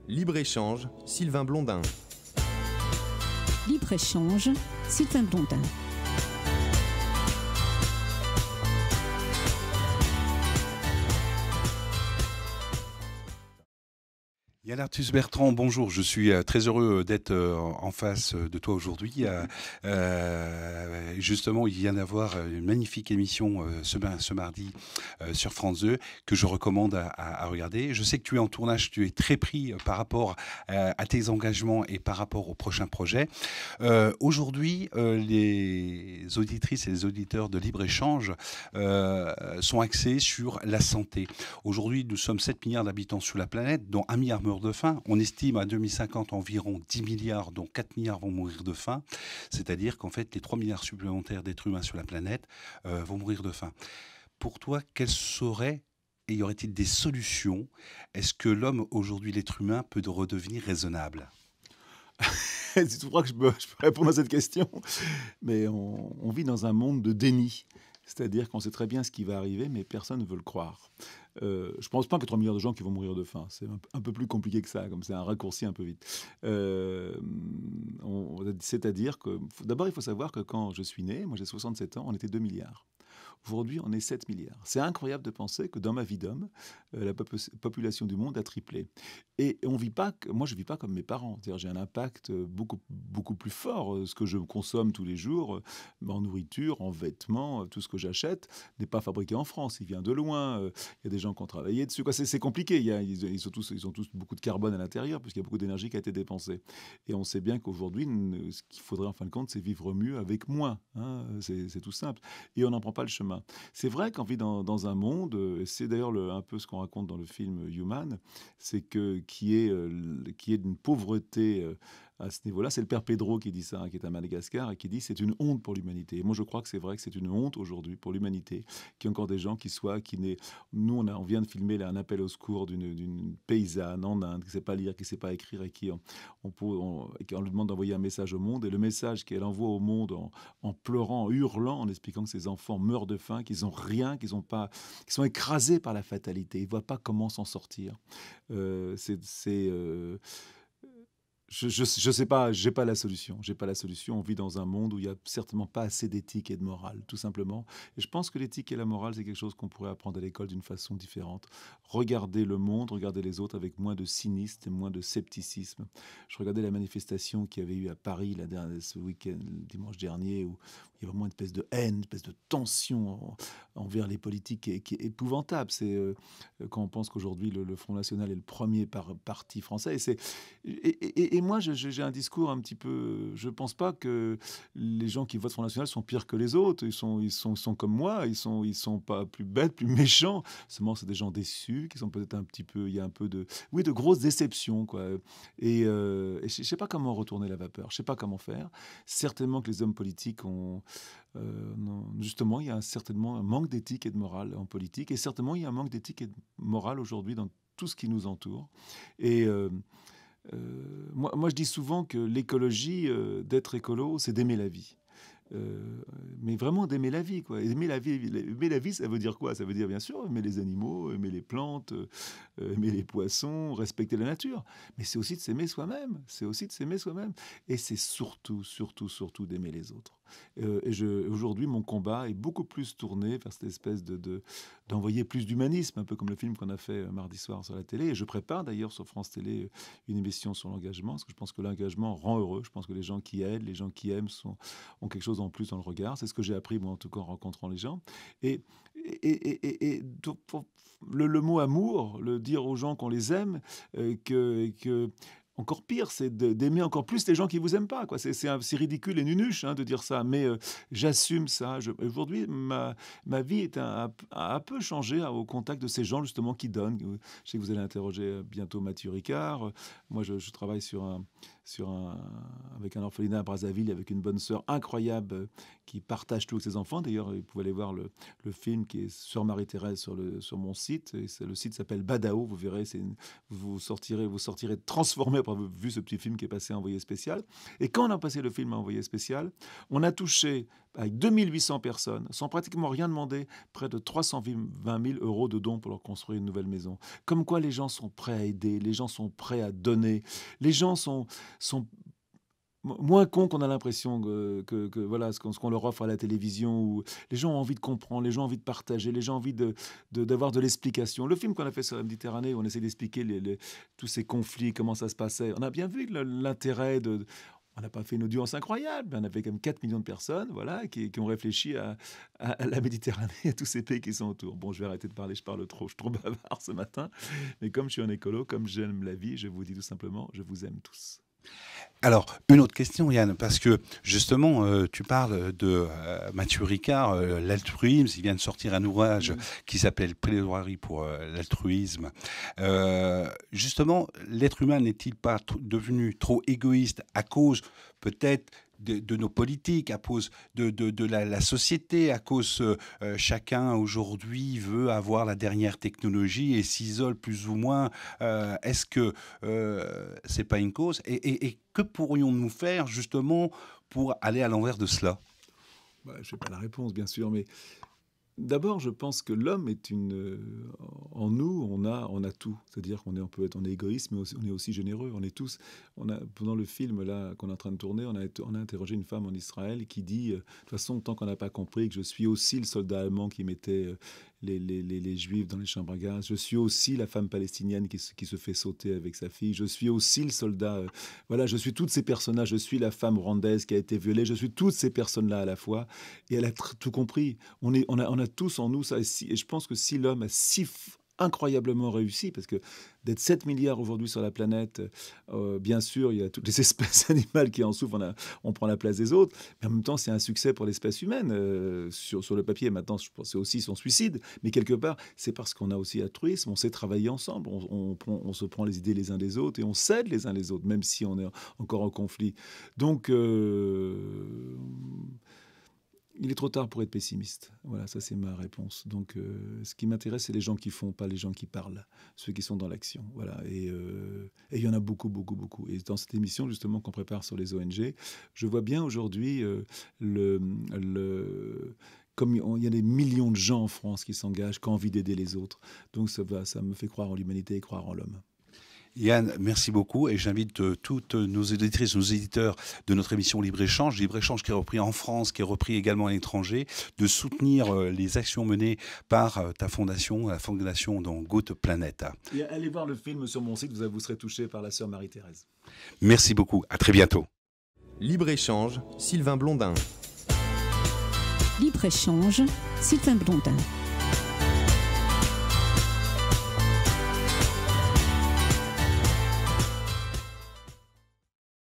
Libre-échange, Sylvain Blondin. Libre-échange, Sylvain Blondin. Yann Arthus Bertrand, bonjour. Je suis très heureux d'être en face de toi aujourd'hui. Justement, il vient d'avoir une magnifique émission ce mardi sur France 2 que je recommande à regarder. Je sais que tu es en tournage, tu es très pris par rapport à tes engagements et par rapport aux prochains projets. Aujourd'hui, les auditrices et les auditeurs de Libre-Échange sont axés sur la santé. Aujourd'hui, nous sommes 7 milliards d'habitants sur la planète, dont 1 milliard meurent de faim. On estime à 2050 environ 10 milliards, dont 4 milliards vont mourir de faim. C'est-à-dire qu'en fait, les 3 milliards supplémentaires d'êtres humains sur la planète vont mourir de faim. Pour toi, quelles seraient et y aurait-il des solutions? Est-ce que l'homme, aujourd'hui, l'être humain, peut redevenir raisonnable? Tu crois que je peux répondre à cette question? Mais on vit dans un monde de déni. C'est-à-dire qu'on sait très bien ce qui va arriver, mais personne ne veut le croire. Je ne pense pas que 3 milliards de gens qui vont mourir de faim. C'est un peu plus compliqué que ça, comme c'est un raccourci un peu vite. C'est-à-dire que, d'abord, il faut savoir que quand je suis né, moi j'ai 67 ans, on était 2 milliards. Aujourd'hui, on est 7 milliards. C'est incroyable de penser que dans ma vie d'homme, la population du monde a triplé. Et on vit pas, moi, je ne vis pas comme mes parents. C'est-à-dire, j'ai un impact beaucoup plus fort. Ce que je consomme tous les jours, en nourriture, en vêtements, tout ce que j'achète n'est pas fabriqué en France. Il vient de loin. Il y a des gens qui ont travaillé dessus. C'est compliqué. Ils ont tous beaucoup de carbone à l'intérieur, puisqu'il y a beaucoup d'énergie qui a été dépensée. Et on sait bien qu'aujourd'hui, ce qu'il faudrait, en fin de compte, c'est vivre mieux avec moins. Hein. C'est tout simple. Et on n'en prend pas le chemin. C'est vrai qu'on vit dans un monde, et c'est d'ailleurs un peu ce qu'on raconte dans le film Human, c'est qui est d'une pauvreté à ce niveau-là. C'est le père Pedro qui dit ça, qui est à Madagascar, et qui dit c'est une honte pour l'humanité. Et moi, je crois que c'est vrai que c'est une honte aujourd'hui pour l'humanité, qu'il y ait encore des gens Nous, on vient de filmer un appel au secours d'une paysanne en Inde qui ne sait pas lire, qui ne sait pas écrire, et qui on lui demande d'envoyer un message au monde. Et le message qu'elle envoie au monde en pleurant, en hurlant, en expliquant que ses enfants meurent de faim, qu'ils n'ont rien, qu'ils sont écrasés par la fatalité. Ils ne voient pas comment s'en sortir. Je sais pas, j'ai pas la solution. J'ai pas la solution. On vit dans un monde où il y a certainement pas assez d'éthique et de morale, tout simplement. Et je pense que l'éthique et la morale, c'est quelque chose qu'on pourrait apprendre à l'école d'une façon différente. Regarder le monde, regarder les autres avec moins de cynisme et moins de scepticisme. Je regardais la manifestation qu'il y avait eu à Paris ce week-end, dimanche dernier, où il y a vraiment une espèce de haine, une espèce de tension envers les politiques qui est épouvantable. C'est quand on pense qu'aujourd'hui le Front National est le premier parti français. Et moi, j'ai un discours un petit peu... Je ne pense pas que les gens qui votent Front National sont pires que les autres. Ils sont comme moi. Ils sont pas plus bêtes, plus méchants. Seulement, c'est des gens déçus qui sont peut-être un petit peu... Il y a un peu de grosses déceptions, quoi. Et je ne sais pas comment retourner la vapeur. Je ne sais pas comment faire. Certainement que les hommes politiques ont... justement, il y a certainement un manque d'éthique et de morale en politique. Et certainement, il y a un manque d'éthique et de morale aujourd'hui dans tout ce qui nous entoure. Et... moi, je dis souvent que l'écologie, d'être écolo, c'est d'aimer la vie. Mais vraiment d'aimer la vie, quoi. Aimer la vie, ça veut dire quoi? Ça veut dire, bien sûr, aimer les animaux, aimer les plantes, aimer les poissons, respecter la nature. Mais c'est aussi de s'aimer soi-même. Et c'est surtout d'aimer les autres. Aujourd'hui, mon combat est beaucoup plus tourné vers cette espèce d'envoyer plus d'humanisme, un peu comme le film qu'on a fait mardi soir sur la télé. Et je prépare d'ailleurs sur France Télé une émission sur l'engagement, parce que je pense que l'engagement rend heureux. Je pense que les gens qui aident, les gens qui aiment ont quelque chose en plus dans le regard. C'est ce que j'ai appris, moi, en tout cas, en rencontrant les gens. Et le mot amour, le dire aux gens qu'on les aime, encore pire, c'est d'aimer encore plus les gens qui vous aiment pas, quoi. C'est ridicule et nunuche, hein, de dire ça, mais j'assume ça. Aujourd'hui, ma vie a un peu changé au contact de ces gens justement qui donnent. Je sais que vous allez interroger bientôt Mathieu Ricard. Moi, je travaille avec un orphelinat à Brazzaville, avec une bonne sœur incroyable qui partage tout avec ses enfants. D'ailleurs, vous pouvez aller voir le film qui est Sœur Marie-Thérèse sur mon site. Le site s'appelle Badao. Vous verrez, vous sortirez transformé pas vu ce petit film qui est passé à Envoyé spécial. Et quand on a passé le film à Envoyé spécial, on a touché, avec 2800 personnes, sans pratiquement rien demander, près de 320 000 euros de dons pour leur construire une nouvelle maison. Comme quoi les gens sont prêts à aider, les gens sont prêts à donner, les gens sont moins cons qu'on a l'impression que voilà, ce qu'on leur offre à la télévision. Où les gens ont envie de comprendre, les gens ont envie de partager, les gens ont envie d'avoir de l'explication. Le film qu'on a fait sur la Méditerranée, où on essaie d'expliquer tous ces conflits, comment ça se passait, on a bien vu l'intérêt de... On n'a pas fait une audience incroyable, mais on a fait quand même 4 millions de personnes voilà, qui ont réfléchi à la Méditerranée et à tous ces pays qui sont autour. Bon, je vais arrêter de parler, je parle trop, je suis trop bavard ce matin. Mais comme je suis un écolo, comme j'aime la vie, je vous dis tout simplement, je vous aime tous. Alors, une autre question, Yann, parce que justement, tu parles de Mathieu Ricard, l'altruisme. Il vient de sortir un ouvrage qui s'appelle Plaidoirie pour l'altruisme. Justement, l'être humain n'est-il pas devenu trop égoïste à cause peut-être de nos politiques, à cause de la société, à cause chacun aujourd'hui veut avoir la dernière technologie et s'isole plus ou moins. Est-ce que c'est pas une cause et que pourrions-nous faire justement pour aller à l'envers de cela? Je n'ai pas la réponse, bien sûr, mais d'abord, je pense que l'homme est en nous, on a tout. C'est-à-dire qu'on on est égoïste, mais on est aussi généreux. On est tous. Pendant le film là qu'on est en train de tourner, on a interrogé une femme en Israël qui dit, de toute façon, tant qu'on n'a pas compris que je suis aussi le soldat allemand qui mettait les Juifs dans les chambres à gaz, je suis aussi la femme palestinienne qui se fait sauter avec sa fille, je suis aussi le soldat. Voilà, je suis tous ces personnages. Je suis la femme rwandaise qui a été violée. Je suis toutes ces personnes-là à la fois. Et elle a tout compris. On a tous en nous ça. Et je pense que si l'homme a incroyablement réussi, parce que d'être 7 milliards aujourd'hui sur la planète, bien sûr, il y a toutes les espèces animales qui en souffrent, on prend la place des autres, mais en même temps, c'est un succès pour l'espèce humaine. Sur le papier, maintenant, je pense que c'est aussi son suicide, mais quelque part, c'est parce qu'on a aussi l'altruisme, on sait travailler ensemble, on se prend les idées les uns des autres et on s'aide les uns les autres, même si on est encore en conflit. Donc... il est trop tard pour être pessimiste. Voilà, ça c'est ma réponse. Donc, ce qui m'intéresse, c'est les gens qui font, pas les gens qui parlent, ceux qui sont dans l'action. Voilà, et il y en a beaucoup, beaucoup, beaucoup. Et dans cette émission justement qu'on prépare sur les ONG, je vois bien aujourd'hui comme il y a des millions de gens en France qui s'engagent, qui ont envie d'aider les autres. Donc ça me fait croire en l'humanité et croire en l'homme. Yann, merci beaucoup et j'invite toutes nos éditrices, nos éditeurs de notre émission Libre-Échange qui est repris en France, qui est repris également à l'étranger, de soutenir les actions menées par ta fondation, la fondation dans Good Planet. Et allez voir le film sur mon site, vous serez touché par la sœur Marie-Thérèse. Merci beaucoup, à très bientôt. Libre-Échange, Sylvain Blondin. Libre-Échange, Sylvain Blondin.